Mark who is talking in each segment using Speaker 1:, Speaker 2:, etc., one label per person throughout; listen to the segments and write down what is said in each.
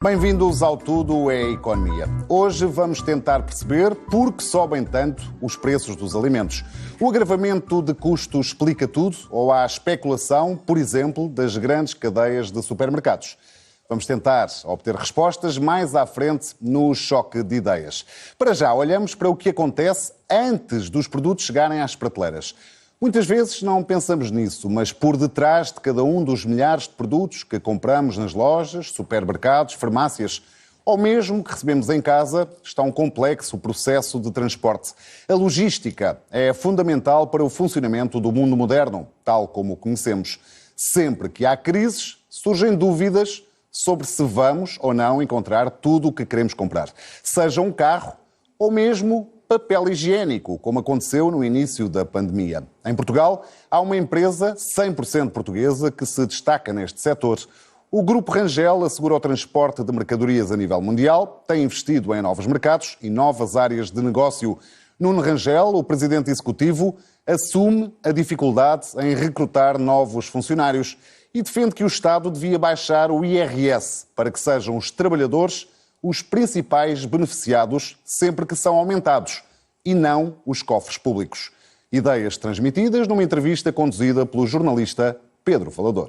Speaker 1: Bem-vindos ao Tudo é Economia. Hoje vamos tentar perceber por que sobem tanto os preços dos alimentos. O agravamento de custos explica tudo ou há especulação, por exemplo, das grandes cadeias de supermercados? Vamos tentar obter respostas mais à frente no choque de ideias. Para já, olhamos para o que acontece antes dos produtos chegarem às prateleiras. Muitas vezes não pensamos nisso, mas por detrás de cada um dos milhares de produtos que compramos nas lojas, supermercados, farmácias ou mesmo que recebemos em casa, está um complexo processo de transporte. A logística é fundamental para o funcionamento do mundo moderno, tal como o conhecemos. Sempre que há crises, surgem dúvidas sobre se vamos ou não encontrar tudo o que queremos comprar. Seja um carro ou mesmo papel higiênico, como aconteceu no início da pandemia. Em Portugal, há uma empresa 100% portuguesa que se destaca neste setor. O Grupo Rangel assegura o transporte de mercadorias a nível mundial, tem investido em novos mercados e novas áreas de negócio. Nuno Rangel, o presidente executivo, assume a dificuldade em recrutar novos funcionários e defende que o Estado devia baixar o IRS para que sejam os trabalhadores os principais beneficiados sempre que são aumentados, e não os cofres públicos. Ideias transmitidas numa entrevista conduzida pelo jornalista Pedro Falador.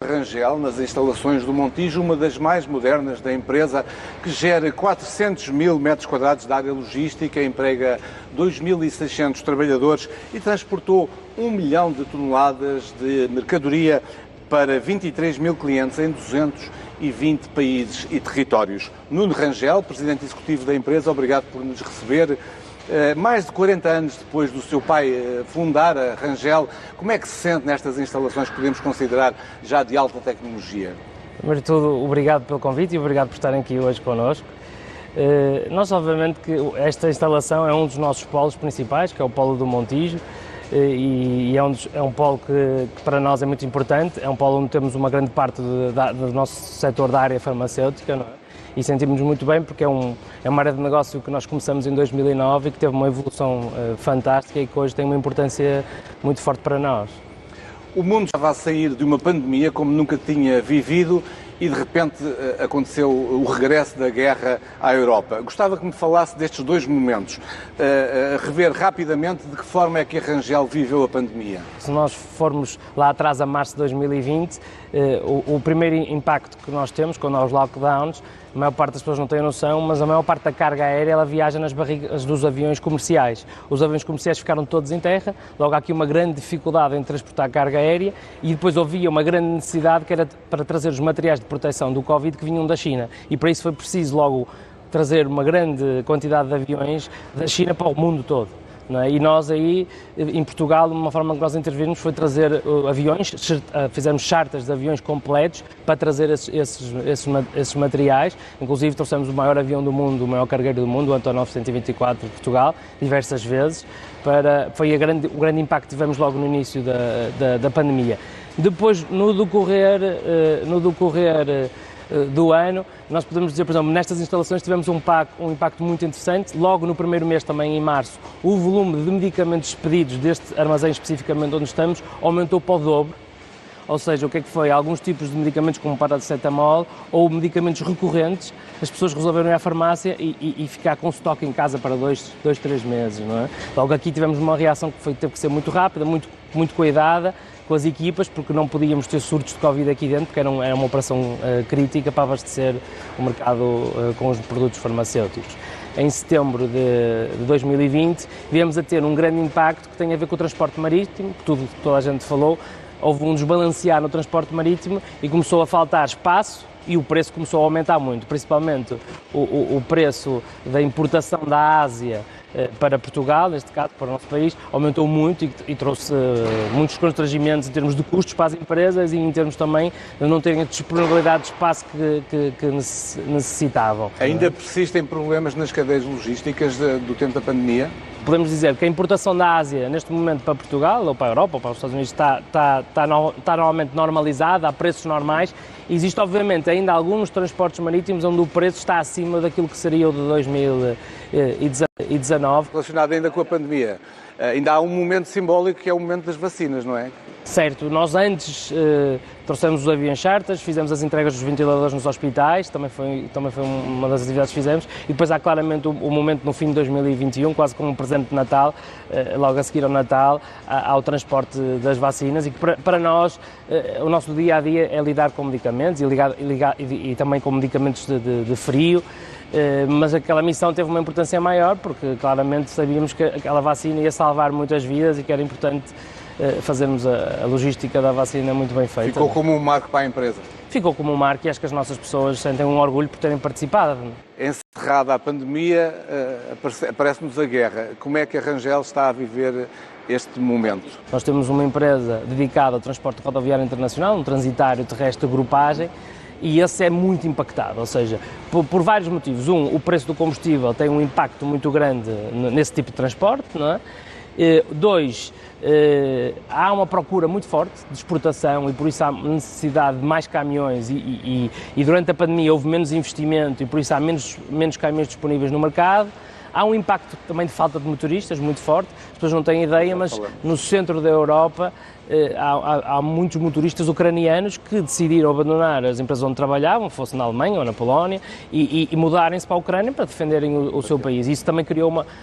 Speaker 2: Rangel, nas instalações do Montijo, uma das mais modernas da empresa, que gera 400 mil metros quadrados de área logística, emprega 2.600 trabalhadores e transportou 1 milhão de toneladas de mercadoria para 23 mil clientes em 220 países e territórios. Nuno Rangel, presidente executivo da empresa, obrigado por nos receber. Mais de 40 anos depois do seu pai fundar a Rangel, como é que se sente nestas instalações que podemos considerar já de alta tecnologia?
Speaker 3: Primeiro de tudo, obrigado pelo convite e obrigado por estarem aqui hoje connosco. Nós, obviamente, que esta instalação é um dos nossos polos principais, que é o polo do Montijo, e é um polo que para nós é muito importante, é um polo onde temos uma grande parte do nosso setor da área farmacêutica, não é? E sentimos-nos muito bem porque é uma área de negócio que nós começamos em 2009 e que teve uma evolução fantástica e que hoje tem uma importância muito forte para nós.
Speaker 2: O mundo estava a sair de uma pandemia como nunca tinha vivido e de repente aconteceu o regresso da guerra à Europa. Gostava que me falasse destes dois momentos, rever rapidamente de que forma é que a Rangel viveu a pandemia.
Speaker 3: Se nós formos lá atrás a março de 2020, o primeiro impacto que nós temos, quando há os lockdowns, a maior parte das pessoas não tem a noção, mas a maior parte da carga aérea ela viaja nas barrigas dos aviões comerciais. Os aviões comerciais ficaram todos em terra, logo há aqui uma grande dificuldade em transportar carga aérea e depois havia uma grande necessidade que era para trazer os materiais de proteção do Covid que vinham da China e para isso foi preciso logo trazer uma grande quantidade de aviões da China para o mundo todo. Não é? E nós aí, em Portugal, uma forma que nós intervimos foi trazer aviões, fizemos charters de aviões completos para trazer esses materiais, inclusive trouxemos o maior avião do mundo, o maior cargueiro do mundo, o Antonov 124 de Portugal, diversas vezes, foi o grande impacto que tivemos logo no início da pandemia. Depois, no decorrer do ano, nós podemos dizer, por exemplo, nestas instalações tivemos um impacto muito interessante. Logo no primeiro mês, também em março, o volume de medicamentos expedidos deste armazém especificamente onde estamos aumentou para o dobro. Ou seja, o que é que foi? Alguns tipos de medicamentos como paracetamol ou medicamentos recorrentes, as pessoas resolveram ir à farmácia e ficar com estoque em casa para 2-3 meses, não é? Logo aqui tivemos uma reação que teve que ser muito rápida, muito cuidada, com as equipas, porque não podíamos ter surtos de Covid aqui dentro, porque era uma operação crítica para abastecer o mercado com os produtos farmacêuticos. Em setembro de 2020, viemos a ter um grande impacto que tem a ver com o transporte marítimo, que toda a gente falou. Houve um desbalancear no transporte marítimo e começou a faltar espaço e o preço começou a aumentar muito, principalmente o preço da importação da Ásia para Portugal, neste caso para o nosso país, aumentou muito e trouxe muitos constrangimentos em termos de custos para as empresas e em termos também de não terem a disponibilidade de espaço que necessitavam.
Speaker 2: Ainda persistem problemas nas cadeias logísticas do tempo da pandemia?
Speaker 3: Podemos dizer que a importação da Ásia, neste momento para Portugal, ou para a Europa, ou para os Estados Unidos, está normalmente normalizada, a preços normais. Existe, obviamente, ainda alguns transportes marítimos onde o preço está acima daquilo que seria o de 2019. e 19.
Speaker 2: Relacionado ainda com a pandemia, ainda há um momento simbólico que é o momento das vacinas, não é?
Speaker 3: Certo, nós antes trouxemos os aviões charters, fizemos as entregas dos ventiladores nos hospitais, também foi uma das atividades que fizemos, e depois há claramente o momento no fim de 2021, quase como um presente de Natal, logo a seguir ao Natal, há o transporte das vacinas, e que para nós o nosso dia-a-dia é lidar com medicamentos e também com medicamentos de frio. Mas aquela missão teve uma importância maior, porque claramente sabíamos que aquela vacina ia salvar muitas vidas e que era importante fazermos a logística da vacina muito bem feita.
Speaker 2: Ficou como um marco para a empresa?
Speaker 3: Ficou como um marco e acho que as nossas pessoas sentem um orgulho por terem participado.
Speaker 2: Encerrada a pandemia, aparece-nos a guerra. Como é que a Rangel está a viver este momento?
Speaker 3: Nós temos uma empresa dedicada ao transporte rodoviário internacional, um transitário terrestre de grupagem, e esse é muito impactado, ou seja, por vários motivos. O preço do combustível tem um impacto muito grande nesse tipo de transporte, não é? Dois, há uma procura muito forte de exportação e por isso há necessidade de mais caminhões e durante a pandemia houve menos investimento e por isso há menos caminhões disponíveis no mercado. Há um impacto também de falta de motoristas muito forte, as pessoas não têm ideia, mas no centro da Europa há muitos motoristas ucranianos que decidiram abandonar as empresas onde trabalhavam, fosse na Alemanha ou na Polónia, e mudarem-se para a Ucrânia para defenderem o seu país. Isso também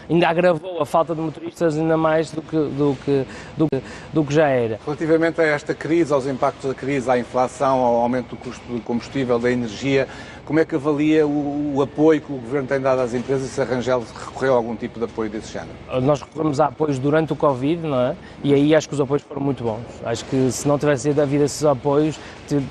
Speaker 3: ainda agravou a falta de motoristas ainda mais do que já era.
Speaker 2: Relativamente a esta crise, aos impactos da crise, à inflação, ao aumento do custo do combustível, da energia, como é que avalia o apoio que o Governo tem dado às empresas e se a Rangel recorreu a algum tipo de apoio desse género?
Speaker 3: Nós recorremos a apoios durante o Covid, não é? E aí acho que os apoios foram muito bons. Acho que se não tivesse havido esses apoios,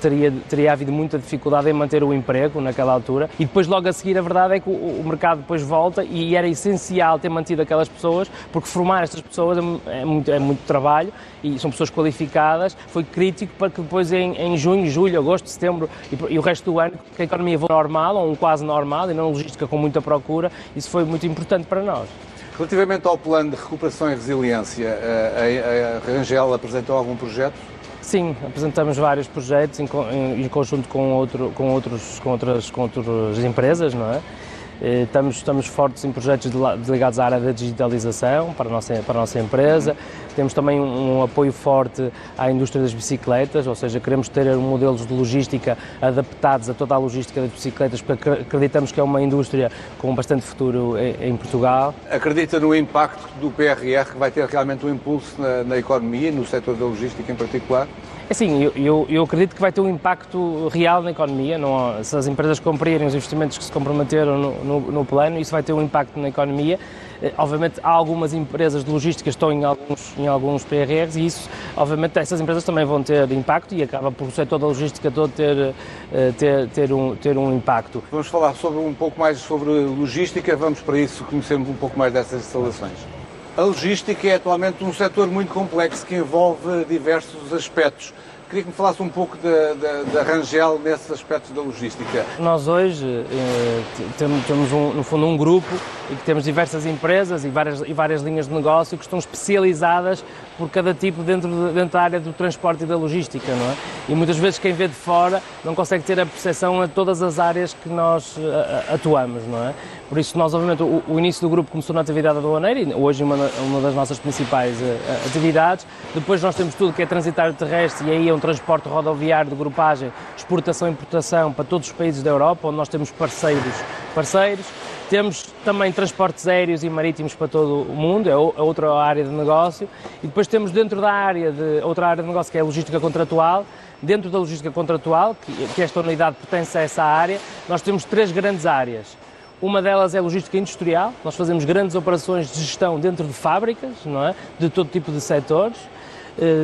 Speaker 3: teria havido muita dificuldade em manter o emprego naquela altura. E depois, logo a seguir, a verdade é que o mercado depois volta e era essencial ter mantido aquelas pessoas, porque formar estas pessoas é muito trabalho e são pessoas qualificadas. Foi crítico para que depois em junho, julho, agosto, setembro e o resto do ano, que a economia voltou normal, ou um quase normal, e não logística com muita procura, isso foi muito importante para nós.
Speaker 2: Relativamente ao plano de recuperação e resiliência, a Rangel apresentou algum projeto?
Speaker 3: Sim, apresentamos vários projetos em conjunto com outras empresas, não é? Estamos fortes em projetos ligados à área da digitalização para a nossa empresa. Temos também um apoio forte à indústria das bicicletas, ou seja, queremos ter modelos de logística adaptados a toda a logística das bicicletas, porque acreditamos que é uma indústria com bastante futuro em Portugal.
Speaker 2: Acredita no impacto do PRR, que vai ter realmente um impulso na economia e no setor da logística em particular?
Speaker 3: Assim, eu acredito que vai ter um impacto real na economia. Se as empresas cumprirem os investimentos que se comprometeram no plano, isso vai ter um impacto na economia. Obviamente, há algumas empresas de logística que estão em alguns PRRs e isso, obviamente, essas empresas também vão ter impacto e acaba por o setor da logística todo ter um impacto.
Speaker 2: Vamos falar um pouco mais sobre logística, vamos para isso conhecermos um pouco mais dessas instalações. A logística é atualmente um setor muito complexo que envolve diversos aspectos. Queria que me falasse um pouco da Rangel nesses aspectos da logística.
Speaker 3: Nós hoje temos no fundo um grupo e que temos diversas empresas e várias linhas de negócio que estão especializadas por cada tipo dentro da área do transporte e da logística, não é? E muitas vezes quem vê de fora não consegue ter a percepção a todas as áreas que nós atuamos, não é? Por isso, nós, obviamente, o início do grupo começou na atividade aduaneira e hoje uma das nossas principais atividades. Depois nós temos tudo que é transitário terrestre e aí é um transporte rodoviário de grupagem, exportação e importação para todos os países da Europa, onde nós temos parceiros. Temos também transportes aéreos e marítimos para todo o mundo, é outra área de negócio. E depois temos dentro outra área de negócio que é a logística contratual. Dentro da logística contratual, que esta unidade pertence a essa área, nós temos 3 grandes áreas. Uma delas é a logística industrial, nós fazemos grandes operações de gestão dentro de fábricas, não é? De todo tipo de setores.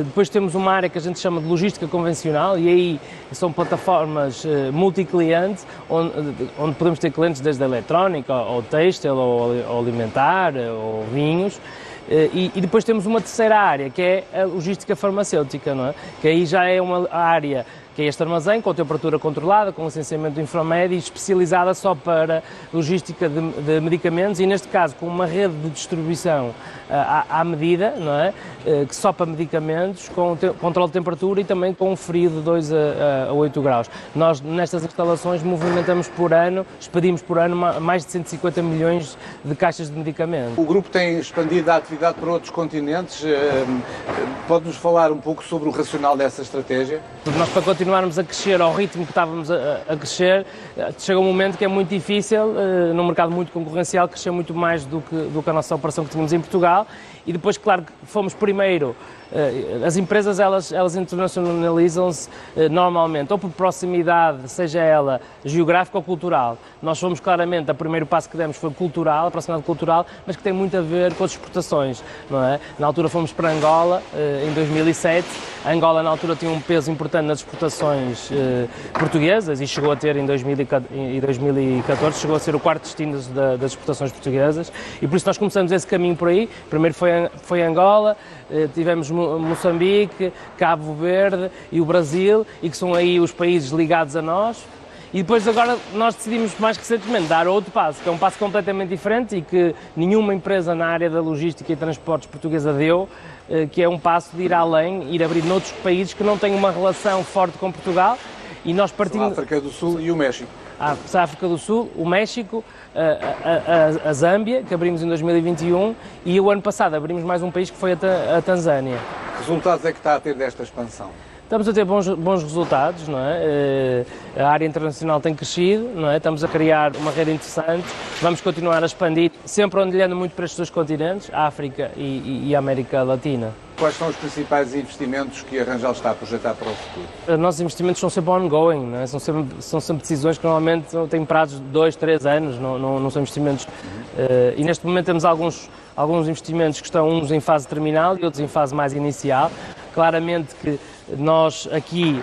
Speaker 3: Depois temos uma área que a gente chama de logística convencional e aí são plataformas multi-cliente, onde podemos ter clientes desde a eletrónica, ao têxtil, ao alimentar, ou vinhos. E depois temos uma terceira área, que é a logística farmacêutica, não é? Que aí já é uma área que é este armazém com temperatura controlada, com licenciamento inframédio e especializada só para logística de medicamentos e, neste caso, com uma rede de distribuição à medida, não é? Que só para medicamentos, com controle de temperatura e também com um frio de 2 a 8 graus. Nós, nestas instalações, movimentamos por ano, expedimos por ano mais de 150 milhões de caixas de medicamentos.
Speaker 2: O grupo tem expandido a atividade para outros continentes. Pode-nos falar um pouco sobre o racional dessa estratégia?
Speaker 3: Nós, para continuarmos a crescer ao ritmo que estávamos a crescer, chega um momento que é muito difícil, num mercado muito concorrencial, crescer muito mais do que a nossa operação que tínhamos em Portugal. E depois, claro, que fomos primeiro. As empresas, elas internacionalizam-se normalmente, ou por proximidade, seja ela geográfica ou cultural. Nós fomos claramente, o primeiro passo que demos foi cultural, a proximidade cultural, mas que tem muito a ver com as exportações, não é? Na altura fomos para Angola, em 2007. A Angola, na altura, tinha um peso importante nas exportações portuguesas e chegou a ter, em 2014, chegou a ser o quarto destino das exportações portuguesas. E por isso nós começamos esse caminho por aí. Primeiro foi Angola, tivemos Moçambique, Cabo Verde e o Brasil, e que são aí os países ligados a nós. E depois agora nós decidimos mais recentemente dar outro passo, que é um passo completamente diferente e que nenhuma empresa na área da logística e transportes portuguesa deu, que é um passo de ir além, ir abrir noutros países que não têm uma relação forte com Portugal. E nós partimos...
Speaker 2: A África do Sul e o México.
Speaker 3: A África do Sul, o México, a Zâmbia, que abrimos em 2021, e o ano passado abrimos mais um país que foi a Tanzânia.
Speaker 2: Que resultados é que está a ter desta expansão?
Speaker 3: Estamos a ter bons resultados, não é? A área internacional tem crescido, não é? Estamos a criar uma rede interessante, vamos continuar a expandir, sempre olhando muito para estes dois continentes, a África e a América Latina.
Speaker 2: Quais são os principais investimentos que a Rangel está a projetar para o futuro?
Speaker 3: Os nossos investimentos são sempre ongoing, não é? São sempre decisões que normalmente têm prazos de 2, 3 anos, não são investimentos... E neste momento temos alguns investimentos que estão uns em fase terminal e outros em fase mais inicial. Claramente que nós aqui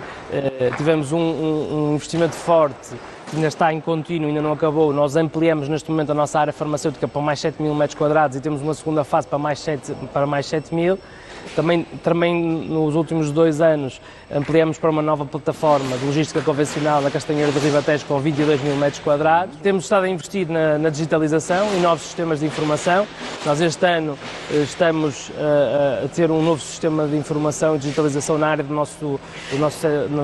Speaker 3: tivemos um investimento forte que ainda está em contínuo, ainda não acabou. Nós ampliamos neste momento a nossa área farmacêutica para mais 7 mil metros quadrados e temos uma segunda fase para mais 7 mil. Também nos últimos 2 anos ampliamos para uma nova plataforma de logística convencional na Castanheira do Ribatejo com 22 mil metros quadrados. Temos estado a investir na digitalização e novos sistemas de informação. Nós este ano estamos a ter um novo sistema de informação e digitalização na área da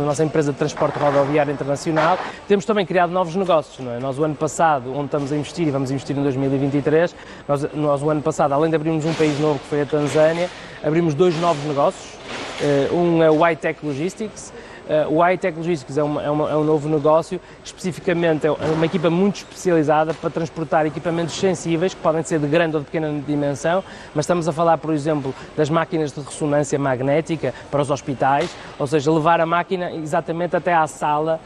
Speaker 3: nossa empresa de transporte rodoviário internacional. Temos também criado novos negócios, não é? Nós o ano passado, onde estamos a investir e vamos investir em 2023, nós o ano passado, além de abrirmos um país novo que foi a Tanzânia, abrimos 2 novos negócios. Um é o iTech Logistics. O iTech Logistics é um novo negócio, especificamente é uma equipa muito especializada para transportar equipamentos sensíveis, que podem ser de grande ou de pequena dimensão, mas estamos a falar, por exemplo, das máquinas de ressonância magnética para os hospitais, ou seja, levar a máquina exatamente até à sala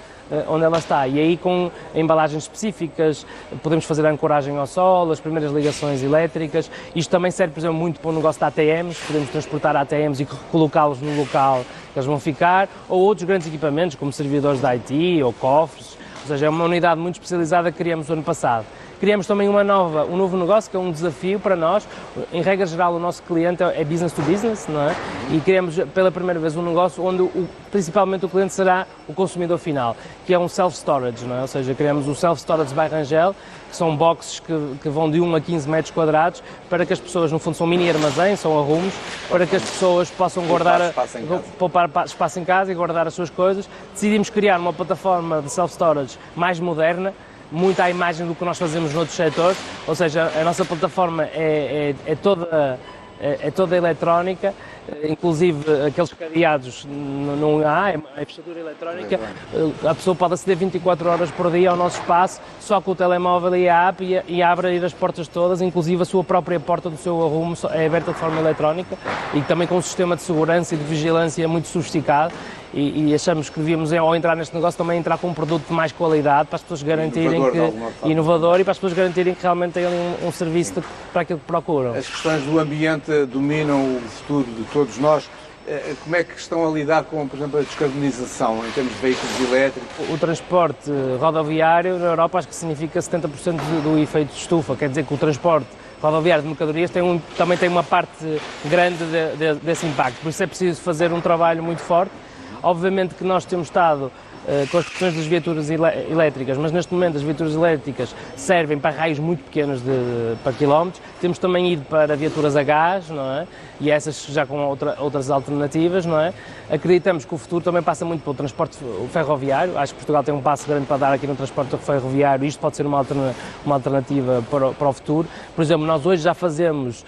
Speaker 3: onde ela está. E aí, com embalagens específicas, podemos fazer a ancoragem ao solo, as primeiras ligações elétricas. Isto também serve, por exemplo, muito para o negócio de ATMs, podemos transportar ATMs e colocá-los no local que eles vão ficar, ou outros grandes equipamentos, como servidores de IT ou cofres. Ou seja, é uma unidade muito especializada que criamos no ano passado. Criamos também um novo negócio, que é um desafio para nós. Em regra geral, o nosso cliente é business to business, não é? E criamos pela primeira vez um negócio onde principalmente o cliente será o consumidor final, que é um self-storage, não é? Ou seja, criamos o self-storage by Rangel, que são boxes que vão de 1 a 15 metros quadrados, para que as pessoas, no fundo, são mini armazéns, são arrumos, para que as pessoas possam poupar espaço em casa e guardar as suas coisas. Decidimos criar uma plataforma de self-storage mais moderna, muito à imagem do que nós fazemos noutros setores, ou seja, a nossa plataforma é toda eletrónica, inclusive aqueles cadeados não há, é fechadura eletrónica. A pessoa pode aceder 24 horas por dia ao nosso espaço, só com o telemóvel e a app, e abre as portas todas, inclusive a sua própria porta do seu arrumo é aberta de forma eletrónica e também com um sistema de segurança e de vigilância muito sofisticado. E achamos que devíamos, ao entrar neste negócio, também entrar com um produto de mais qualidade, para as pessoas garantirem inovador e para as pessoas garantirem que realmente têm um serviço para aquilo que procuram.
Speaker 2: As questões do ambiente dominam o futuro de todos nós. Como é que estão a lidar com, por exemplo, a descarbonização em termos de veículos elétricos?
Speaker 3: O transporte rodoviário na Europa acho que significa 70% do efeito de estufa, quer dizer que o transporte rodoviário de mercadorias também tem uma parte grande desse impacto, por isso é preciso fazer um trabalho muito forte. Obviamente que nós temos estado com as questões das viaturas elétricas, mas neste momento as viaturas elétricas servem para raios muito pequenos para quilómetros. Temos também ido para viaturas a gás, não é? E essas já com outras alternativas, não é? Acreditamos que o futuro também passa muito pelo transporte ferroviário. Acho que Portugal tem um passo grande para dar aqui no transporte ferroviário. Isto pode ser uma alternativa para o futuro. Por exemplo, nós hoje já fazemos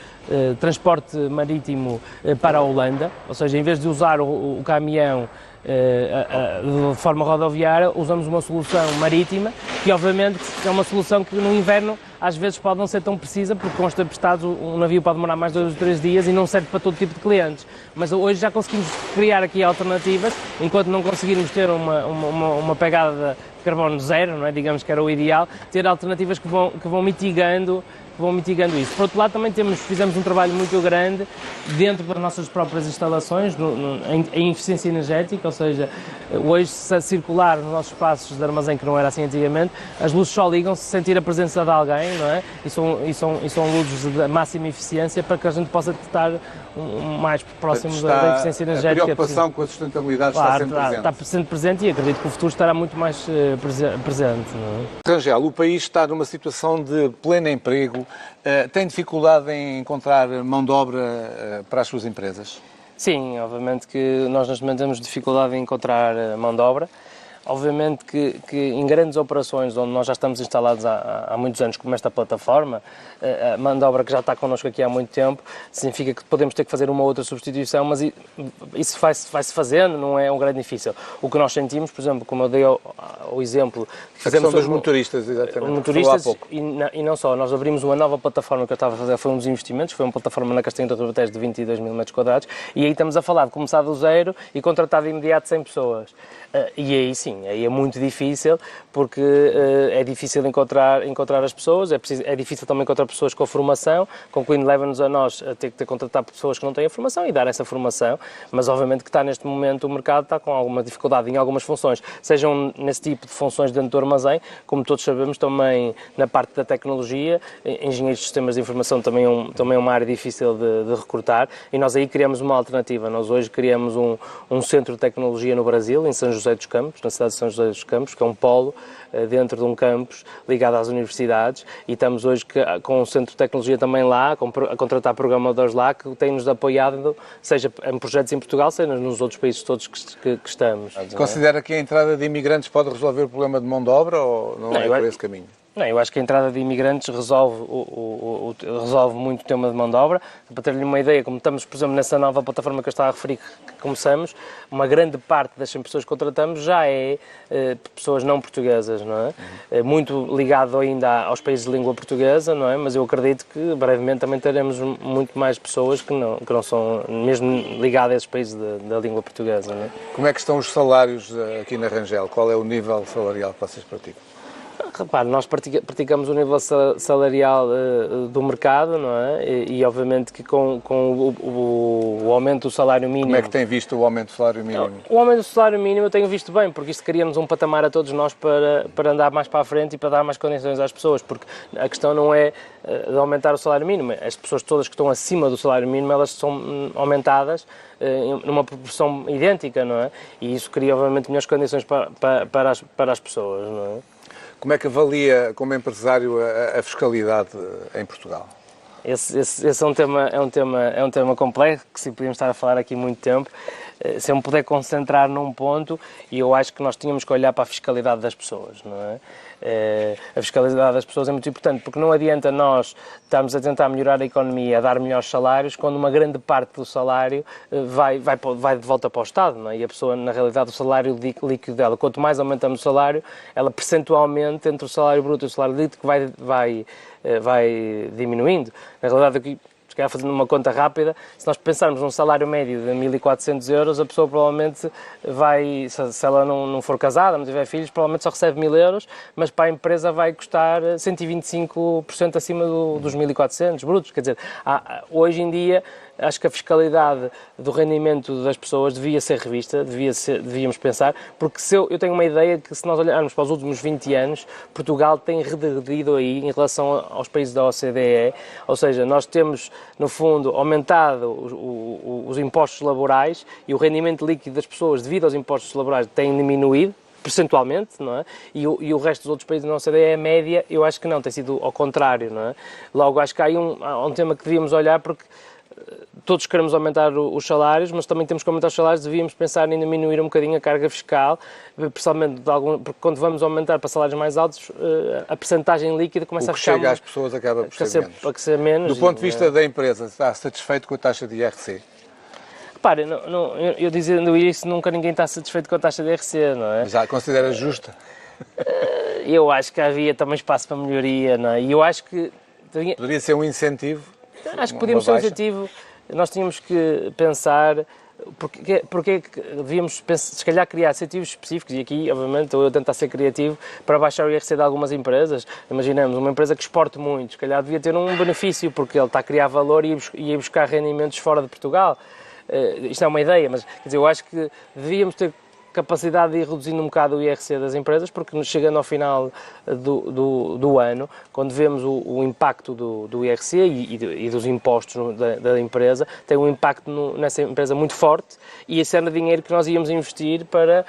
Speaker 3: transporte marítimo para a Holanda, ou seja, em vez de usar o caminhão de forma rodoviária, usamos uma solução marítima, que obviamente é uma solução que no inverno às vezes pode não ser tão precisa, porque com os tempestades um navio pode demorar mais 2 ou 3 dias e não serve para todo tipo de clientes. Mas hoje já conseguimos criar aqui alternativas, enquanto não conseguirmos ter uma pegada de carbono zero, não é? Digamos que era o ideal, ter alternativas que vão mitigando isso. Por outro lado, também fizemos um trabalho muito grande dentro das nossas próprias instalações, em eficiência energética, ou seja, hoje se circular nos nossos espaços de armazém, que não era assim antigamente, as luzes só ligam se sentir a presença de alguém, não é? E são luzes de máxima eficiência para que a gente possa estar mais próximo da eficiência energética.
Speaker 2: A preocupação com a sustentabilidade está sempre presente.
Speaker 3: Está sempre presente e acredito que o futuro estará muito mais presente. Não é?
Speaker 2: Rangel, o país está numa situação de pleno emprego. Tem dificuldade em encontrar mão de obra para as suas empresas?
Speaker 3: Sim, obviamente que nós neste momento temos dificuldade em encontrar mão de obra. Obviamente que em grandes operações onde nós já estamos instalados há muitos anos, como esta plataforma, a mão de obra que já está connosco aqui há muito tempo, significa que podemos ter que fazer uma outra substituição, mas isso vai-se fazendo, não é um grande difícil. O que nós sentimos, por exemplo, como eu dei o exemplo...
Speaker 2: A questão dos motoristas, exatamente.
Speaker 3: Motoristas e não só, nós abrimos uma nova plataforma que eu estava a fazer, foi um dos investimentos, foi uma plataforma na Castanha do Ribatejo de 22 mil metros quadrados, e aí estamos a falar de começar do zero e contratar de imediato 100 pessoas. E aí sim, aí é muito difícil, porque é difícil encontrar as pessoas, é difícil também encontrar pessoas com formação, concluindo leva-nos a nós a ter que contratar pessoas que não têm a formação e dar essa formação, mas obviamente que está neste momento o mercado está com alguma dificuldade em algumas funções, sejam nesse tipo de funções dentro do armazém, como todos sabemos também na parte da tecnologia, engenheiros de sistemas de informação também é uma área difícil de recrutar, e nós aí criamos uma alternativa. Nós hoje criamos um centro de tecnologia no Brasil, em São José dos Campos, na cidade de São José dos Campos, que é um polo dentro de um campus ligado às universidades, e estamos hoje com um centro de tecnologia também lá, a contratar programadores lá, que tem-nos apoiado, seja em projetos em Portugal, seja nos outros países todos que estamos.
Speaker 2: Considera que a entrada de imigrantes pode resolver o problema de mão de obra ou não é por esse caminho?
Speaker 3: Não, eu acho que a entrada de imigrantes resolve muito o tema de mão de obra. Para ter-lhe uma ideia, como estamos, por exemplo, nessa nova plataforma que eu estava a referir, que começamos, uma grande parte das 100 pessoas que contratamos já é pessoas não portuguesas, não é? Muito ligado ainda aos países de língua portuguesa, não é? Mas eu acredito que brevemente também teremos muito mais pessoas que não são mesmo ligadas a esses países da língua portuguesa, não é?
Speaker 2: Como é que estão os salários aqui na Rangel? Qual é o nível salarial que vocês praticam?
Speaker 3: Repare, nós praticamos o nível salarial do mercado, não é? E obviamente que com o aumento do salário mínimo...
Speaker 2: Como é que tem visto o aumento do salário mínimo?
Speaker 3: O aumento do salário mínimo eu tenho visto bem, porque isto cria-nos um patamar a todos nós para andar mais para a frente e para dar mais condições às pessoas, porque a questão não é de aumentar o salário mínimo. As pessoas todas que estão acima do salário mínimo, elas são aumentadas numa proporção idêntica, não é? E isso cria, obviamente, melhores condições para as pessoas, não é?
Speaker 2: Como é que avalia, como empresário, a fiscalidade em Portugal?
Speaker 3: Esse é um tema complexo, que podíamos estar a falar aqui muito tempo. Se eu me puder concentrar num ponto, e eu acho que nós tínhamos que olhar para a fiscalidade das pessoas, não é? A fiscalidade das pessoas é muito importante, porque não adianta nós estarmos a tentar melhorar a economia, a dar melhores salários, quando uma grande parte do salário vai de volta para o Estado, não é? E a pessoa, na realidade, o salário líquido dela, quanto mais aumentamos o salário, ela percentualmente, entre o salário bruto e o salário líquido, vai diminuindo. Na realidade, aqui, se calhar fazendo uma conta rápida, se nós pensarmos num salário médio de 1.400 euros, a pessoa provavelmente vai, se ela não for casada, não tiver filhos, provavelmente só recebe 1.000 euros, mas para a empresa vai custar 125% acima dos 1.400 brutos. Quer dizer, hoje em dia, acho que a fiscalidade do rendimento das pessoas devia ser revista, devíamos pensar, porque eu tenho uma ideia que se nós olharmos para os últimos 20 anos, Portugal tem regredido aí em relação aos países da OCDE, ou seja, nós temos, no fundo, aumentado os impostos laborais e o rendimento líquido das pessoas devido aos impostos laborais tem diminuído, percentualmente, não é? E o resto dos outros países da nossa OCDE, a média, eu acho que não, tem sido ao contrário, não é? Logo, acho que há um tema que devíamos olhar, porque todos queremos aumentar os salários, mas também temos que aumentar os salários, devíamos pensar em diminuir um bocadinho a carga fiscal, principalmente porque quando vamos aumentar para salários mais altos, a percentagem líquida começa a ficar...
Speaker 2: O que chega às pessoas acaba por ser
Speaker 3: menos.
Speaker 2: Do ponto de vista da empresa, está satisfeito com a taxa de IRC?
Speaker 3: Repare, eu dizendo isso, nunca ninguém está satisfeito com a taxa de IRC, não é?
Speaker 2: Já a considera justa?
Speaker 3: Eu acho que havia também espaço para melhoria, não é? E eu acho que...
Speaker 2: Poderia ser um incentivo?
Speaker 3: Acho que podíamos ser um incentivo. Nós tínhamos que pensar porque devíamos, se calhar, criar incentivos específicos, e aqui, obviamente, estou a tentar ser criativo, para baixar o IRC de algumas empresas. Imaginemos, uma empresa que exporte muito, se calhar devia ter um benefício, porque ele está a criar valor e ia buscar rendimentos fora de Portugal. Isto é uma ideia, mas quer dizer, eu acho que devíamos ter capacidade de ir reduzindo um bocado o IRC das empresas, porque chegando ao final do ano, quando vemos o impacto do IRC e dos impostos da empresa, tem um impacto nessa empresa muito forte, e esse era dinheiro que nós íamos investir para,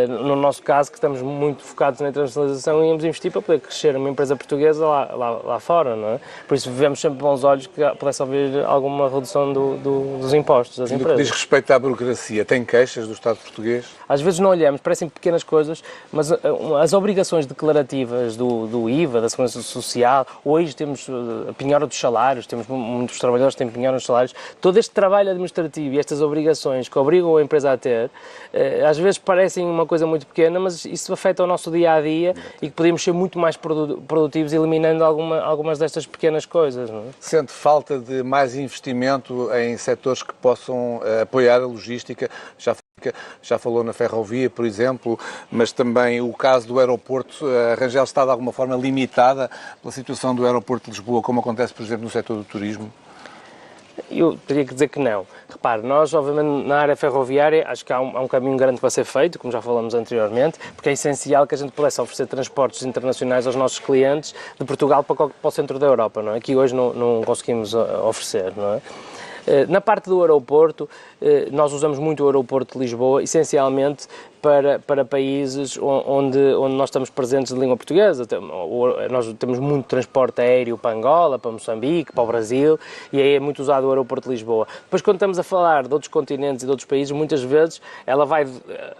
Speaker 3: no nosso caso, que estamos muito focados na internacionalização, íamos investir para poder crescer uma empresa portuguesa lá fora, não é? Por isso vivemos sempre bons olhos que pudesse haver alguma redução dos impostos das empresas.
Speaker 2: No que diz respeito à burocracia, tem queixas do Estado português?
Speaker 3: Às vezes não olhamos, parecem pequenas coisas, mas as obrigações declarativas do IVA, da Segurança Social, hoje temos a penhora dos salários, temos muitos trabalhadores que têm penhora dos salários, todo este trabalho administrativo e estas obrigações que obrigam a empresa a ter, às vezes parecem uma coisa muito pequena, mas isso afeta o nosso dia-a-dia e que podemos ser muito mais produtivos eliminando algumas destas pequenas coisas. Não é?
Speaker 2: Sente falta de mais investimento em setores que possam apoiar a logística? Já falou na ferrovia, por exemplo, mas também o caso do aeroporto, a Rangel está de alguma forma limitada pela situação do aeroporto de Lisboa, como acontece, por exemplo, no setor do turismo?
Speaker 3: Eu teria que dizer que não. Repare, nós, obviamente, na área ferroviária, acho que há um caminho grande para ser feito, como já falamos anteriormente, porque é essencial que a gente pudesse oferecer transportes internacionais aos nossos clientes de Portugal para o centro da Europa, não é? Que hoje não conseguimos oferecer, não é? Na parte do aeroporto, nós usamos muito o aeroporto de Lisboa, essencialmente para países onde nós estamos presentes de língua portuguesa. Nós temos muito transporte aéreo para Angola, para Moçambique, para o Brasil, e aí é muito usado o aeroporto de Lisboa. Depois, quando estamos a falar de outros continentes e de outros países, muitas vezes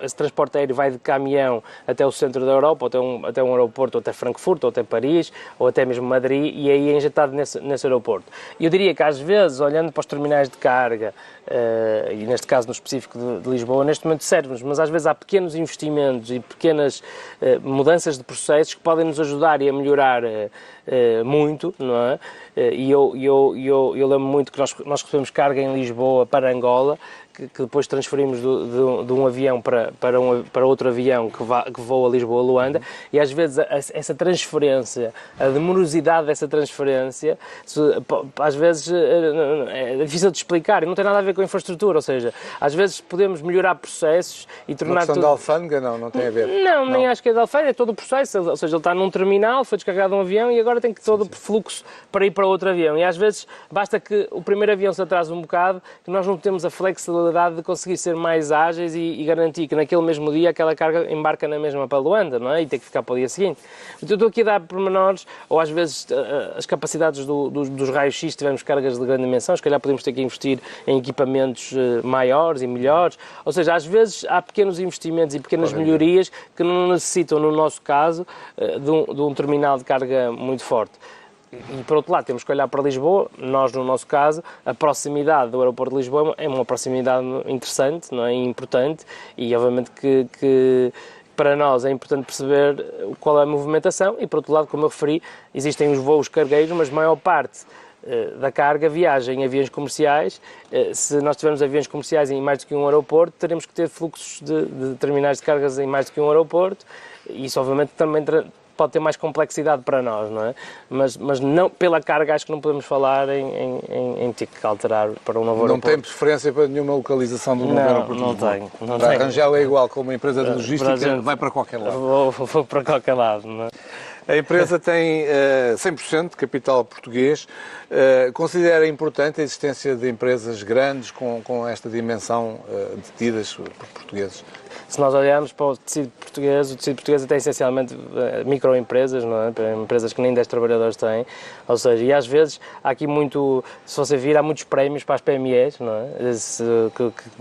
Speaker 3: esse transporte aéreo vai de caminhão até o centro da Europa, ou até um aeroporto, ou até Frankfurt, ou até Paris, ou até mesmo Madrid, e aí é injetado nesse aeroporto. Eu diria que, às vezes, olhando para os terminais de carga, e neste caso no específico de Lisboa, neste momento serve-nos, mas às vezes há pequenos investimentos e pequenas mudanças de processos que podem nos ajudar e a melhorar muito, não é? E eu lembro muito que nós recebemos carga em Lisboa para Angola, que depois transferimos de um avião para outro avião que voa a Lisboa-Luanda, e às vezes essa transferência, a demorosidade dessa transferência, às vezes é difícil de explicar, e não tem nada a ver com a infraestrutura, ou seja, às vezes podemos melhorar processos e tornar...
Speaker 2: Uma questão de alfândega, não tem a ver?
Speaker 3: Não, nem acho que é de alfândega, é todo o processo, ou seja, ele está num terminal, foi descarregado um avião e agora tem que todo o fluxo para ir para outro avião, e às vezes basta que o primeiro avião se atrase um bocado, que nós não temos a flexibilidade de conseguir ser mais ágeis e garantir que naquele mesmo dia aquela carga embarca na mesma para Luanda, não é? E tem que ficar para o dia seguinte. Então, eu estou aqui a dar pormenores, ou às vezes as capacidades dos raios-x, se tivermos cargas de grande dimensão, se calhar podemos ter que investir em equipamentos maiores e melhores, ou seja, às vezes há pequenos investimentos e pequenas melhorias que não necessitam, no nosso caso, de um terminal de carga muito forte. E, por outro lado, temos que olhar para Lisboa. Nós, no nosso caso, a proximidade do aeroporto de Lisboa é uma proximidade interessante, não é? Importante, e obviamente que para nós é importante perceber qual é a movimentação e, por outro lado, como eu referi, existem os voos cargueiros, mas a maior parte da carga viaja em aviões comerciais. Se nós tivermos aviões comerciais em mais do que um aeroporto, teremos que ter fluxos de terminais de cargas em mais do que um aeroporto, e isso obviamente também pode ter mais complexidade para nós, não é? Mas não, pela carga acho que não podemos falar em ter que alterar para um novo aeroporto.
Speaker 2: Não tem preferência para nenhuma localização do novo aeroporto?
Speaker 3: Não tenho.
Speaker 2: A Rangel é igual como uma empresa de logística, vai para qualquer lado.
Speaker 3: Vou para qualquer lado, não é?
Speaker 2: A empresa tem 100% de capital português. Considera importante a existência de empresas grandes com esta dimensão detidas por portugueses?
Speaker 3: Se nós olharmos para o tecido português tem essencialmente microempresas, não é? Empresas que nem 10 trabalhadores têm, ou seja, e às vezes há aqui muito, se você vir, há muitos prémios para as PMEs, não é?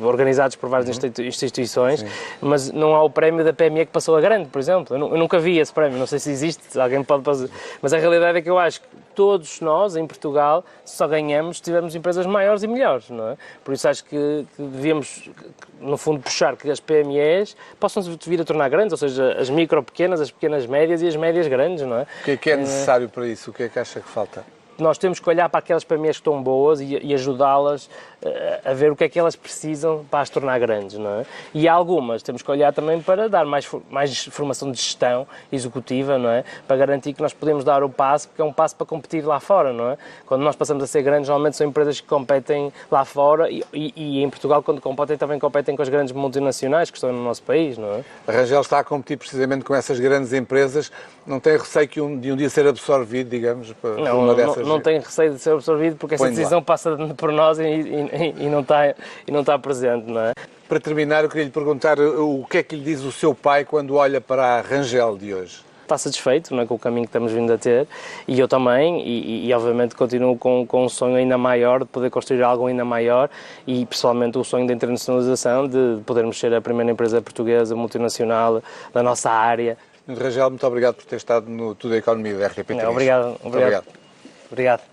Speaker 3: Organizados por várias instituições, sim, mas não há o prémio da PME que passou a grande, por exemplo. Eu nunca vi esse prémio, não sei se existe, alguém pode fazer, mas a realidade é que eu acho que todos nós, em Portugal, só ganhamos se tivermos empresas maiores e melhores, não é? Por isso acho que devíamos, no fundo, puxar que as PMEs possam vir a tornar grandes, ou seja, as micro-pequenas, as pequenas médias e as médias grandes, não é?
Speaker 2: O que é necessário para isso? O que é que acha que falta?
Speaker 3: Nós temos que olhar para aquelas PMEs que estão boas e ajudá-las a ver o que é que elas precisam para as tornar grandes, não é? E há algumas, temos que olhar também para dar mais formação de gestão executiva, não é? Para garantir que nós podemos dar o passo, porque é um passo para competir lá fora, não é? Quando nós passamos a ser grandes, normalmente são empresas que competem lá fora e em Portugal, quando competem, também competem com as grandes multinacionais que estão no nosso país, não é?
Speaker 2: A Rangel está a competir precisamente com essas grandes empresas. Não tem receio de um dia ser absorvido, digamos, por uma dessas?
Speaker 3: Não tenho receio de ser absorvido porque essa decisão passa por nós e não está presente, não é?
Speaker 2: Para terminar, eu queria lhe perguntar o que é que lhe diz o seu pai quando olha para a Rangel de hoje?
Speaker 3: Está satisfeito, não é, com o caminho que estamos vindo a ter, e eu também, e obviamente continuo com um sonho ainda maior, de poder construir algo ainda maior, e pessoalmente o sonho da internacionalização, de podermos ser a primeira empresa portuguesa multinacional da nossa área.
Speaker 2: Rangel, muito obrigado por ter estado no Tudo a Economia da RTP3.
Speaker 3: Obrigado.